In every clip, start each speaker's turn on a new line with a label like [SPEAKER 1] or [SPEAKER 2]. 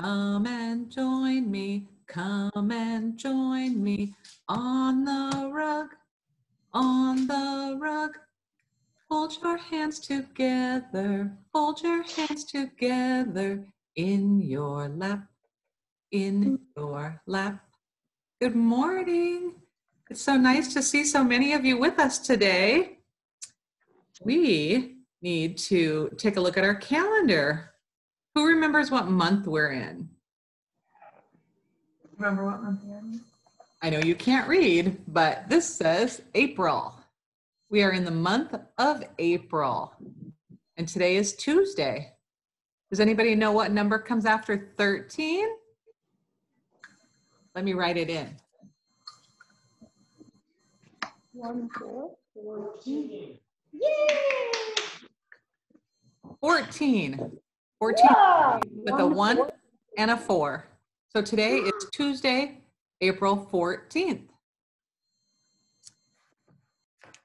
[SPEAKER 1] Come and join me, come and join me on the rug, on the rug. Fold your hands together, fold your hands together in your lap, in your lap. Good morning. It's so nice to see so many of you with us today. We need to take a look at our calendar. Who remembers what month we're in?
[SPEAKER 2] Remember what month we're in?
[SPEAKER 1] I know you can't read, but this says April. We are in the month of April, and today is Tuesday. Does anybody know what number comes after 13? Let me write it in.
[SPEAKER 2] 1, 4, 14.
[SPEAKER 1] Yay! 14. 14
[SPEAKER 2] Yeah!
[SPEAKER 1] with a 1 and a 4. So today is Tuesday, April 14th.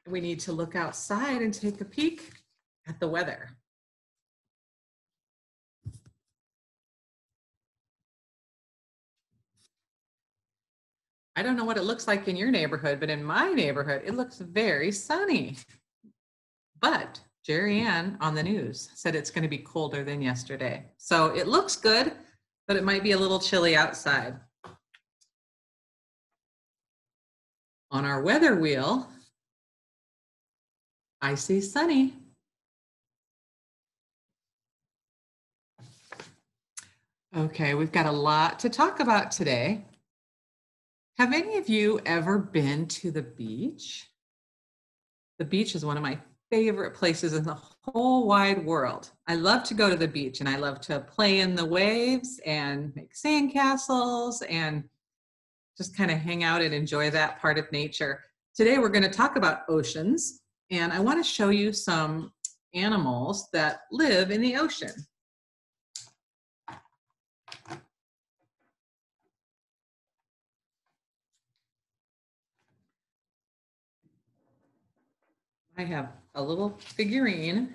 [SPEAKER 1] We need to look outside and take a peek at the weather. I don't know what it looks like in your neighborhood, but in my neighborhood, it looks very sunny. But Jerry Ann on the news said it's going to be colder than yesterday. So it looks good, but it might be a little chilly outside. On our weather wheel, I see sunny. Okay, we've got a lot to talk about today. Have any of you ever been to the beach? The beach is one of my favorite places in the whole wide world. I love to go to the beach and I love to play in the waves and make sandcastles and just kind of hang out and enjoy that part of nature. Today we're going to talk about oceans, and I want to show you some animals that live in the ocean. I have a little figurine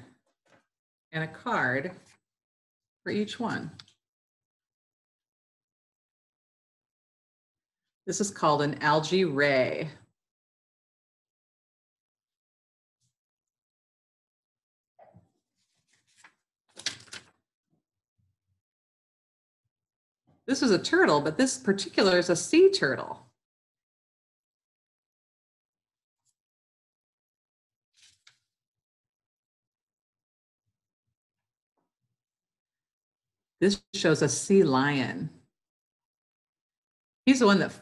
[SPEAKER 1] and a card for each one. This is called an algae ray. This is a turtle, but this particular is a sea turtle. This shows a sea lion. He's the one that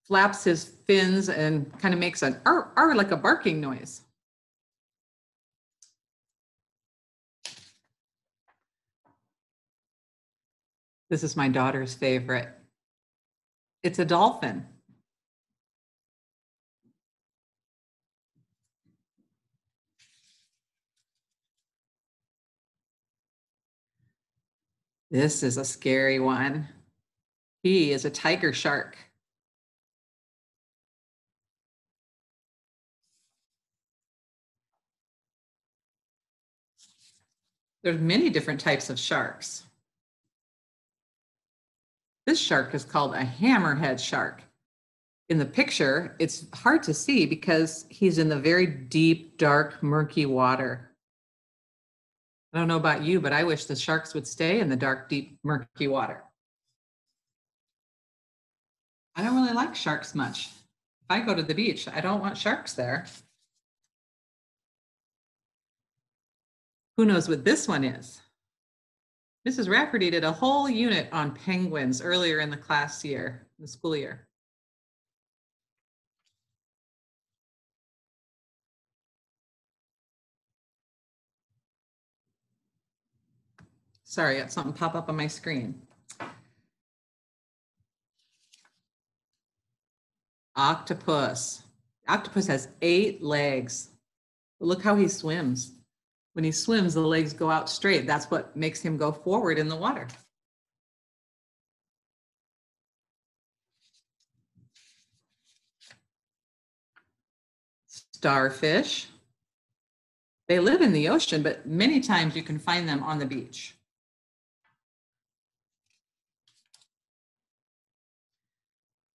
[SPEAKER 1] flaps his fins and kind of makes an ar like a barking noise. This is my daughter's favorite. It's a dolphin. This is a scary one. He is a tiger shark. There's many different types of sharks. This shark is called a hammerhead shark. In the picture, it's hard to see because he's in the very deep, dark, murky water. I don't know about you, but I wish the sharks would stay in the dark, deep, murky water. I don't really like sharks much. If I go to the beach, I don't want sharks there. Who knows what this one is? Mrs. Rafferty did a whole unit on penguins earlier in the school year. Sorry, I got something pop up on my screen. Octopus. Octopus has 8 legs. Look how he swims. When he swims, the legs go out straight. That's what makes him go forward in the water. Starfish. They live in the ocean, but many times you can find them on the beach.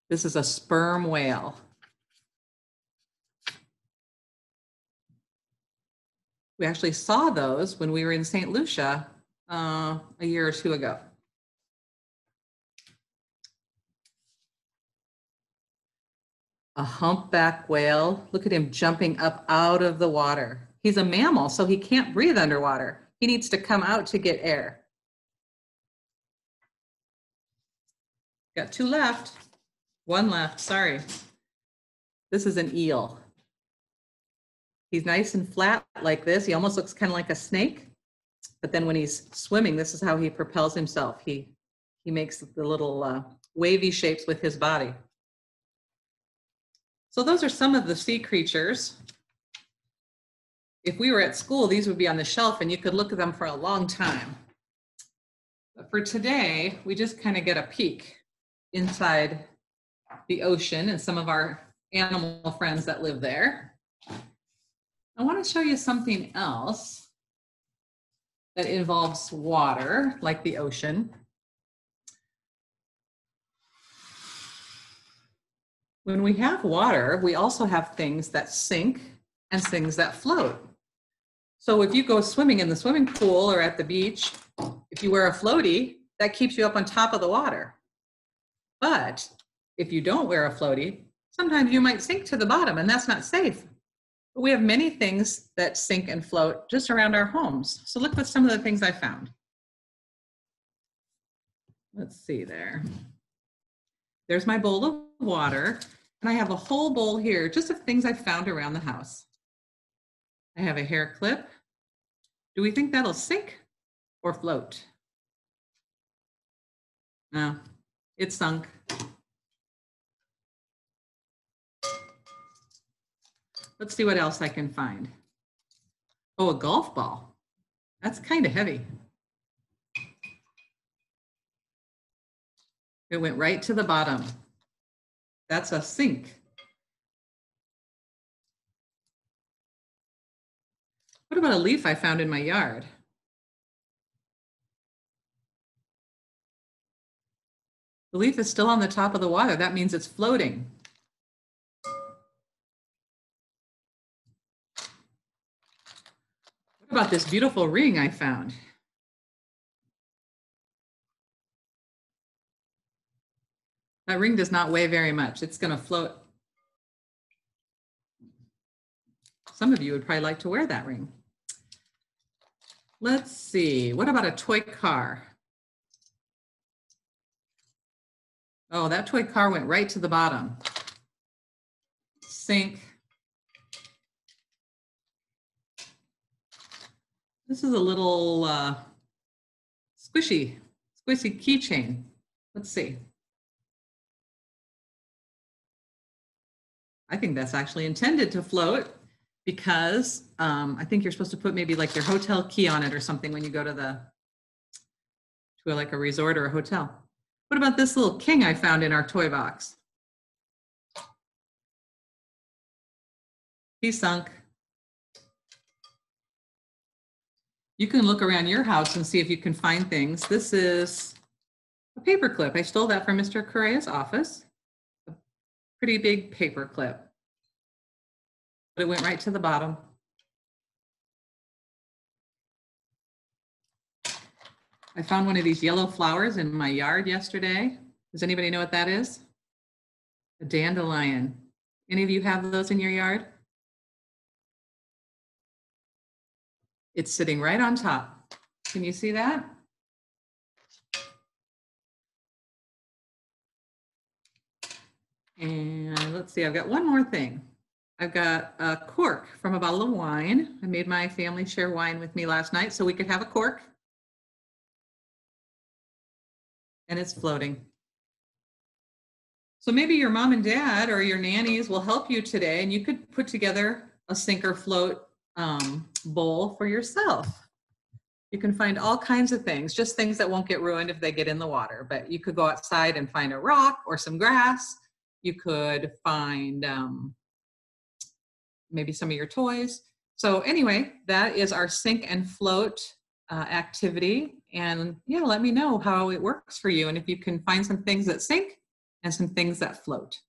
[SPEAKER 1] This is a sperm whale. We actually saw those when we were in St. Lucia a year or two ago. A humpback whale. Look at him jumping up out of the water. He's a mammal, so he can't breathe underwater. He needs to come out to get air. Got two left. One left, sorry. This is an eel. He's nice and flat like this. He almost looks kind of like a snake. But then when he's swimming, this is how he propels himself. He makes the little wavy shapes with his body. So those are some of the sea creatures. If we were at school, these would be on the shelf and you could look at them for a long time. But for today, we just kind of get a peek inside the ocean and some of our animal friends that live there. I want to show you something else that involves water, like the ocean. When we have water, we also have things that sink and things that float. So if you go swimming in the swimming pool or at the beach, if you wear a floaty, that keeps you up on top of the water. But if you don't wear a floaty, sometimes you might sink to the bottom, and that's not safe. But we have many things that sink and float just around our homes. So look at some of the things I found. Let's see there. There's my bowl of water, and I have a whole bowl here just of things I found around the house. I have a hair clip. Do we think that'll sink or float? No, it sunk. Let's see what else I can find. Oh, a golf ball. That's kind of heavy. It went right to the bottom. That's a sink. What about a leaf I found in my yard? The leaf is still on the top of the water. That means it's floating. What about this beautiful ring I found? That ring does not weigh very much. It's going to float. Some of you would probably like to wear that ring. Let's see. What about a toy car? Oh, that toy car went right to the bottom. Sink. This is a little squishy keychain. Let's see. I think that's actually intended to float because I think you're supposed to put maybe like your hotel key on it or something when you go to like a resort or a hotel. What about this little king I found in our toy box? He sunk. You can look around your house and see if you can find things. This is a paper clip. I stole that from Mr. Correa's office. A pretty big paper clip. But it went right to the bottom. I found one of these yellow flowers in my yard yesterday. Does anybody know what that is? A dandelion. Any of you have those in your yard? It's sitting right on top. Can you see that? And let's see, I've got one more thing. I've got a cork from a bottle of wine. I made my family share wine with me last night so we could have a cork. And it's floating. So maybe your mom and dad or your nannies will help you today and you could put together a sink or float bowl for yourself. You can find all kinds of things, just things that won't get ruined if they get in the water. But you could go outside and find a rock or some grass. You could find maybe some of your toys. So anyway, that is our sink and float activity. And yeah, let me know how it works for you. And if you can find some things that sink and some things that float.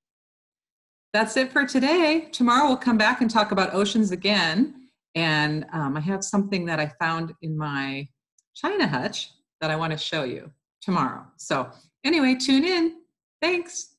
[SPEAKER 1] That's it for today. Tomorrow we'll come back and talk about oceans again. And I have something that I found in my China hutch that I want to show you tomorrow. So anyway, tune in. Thanks.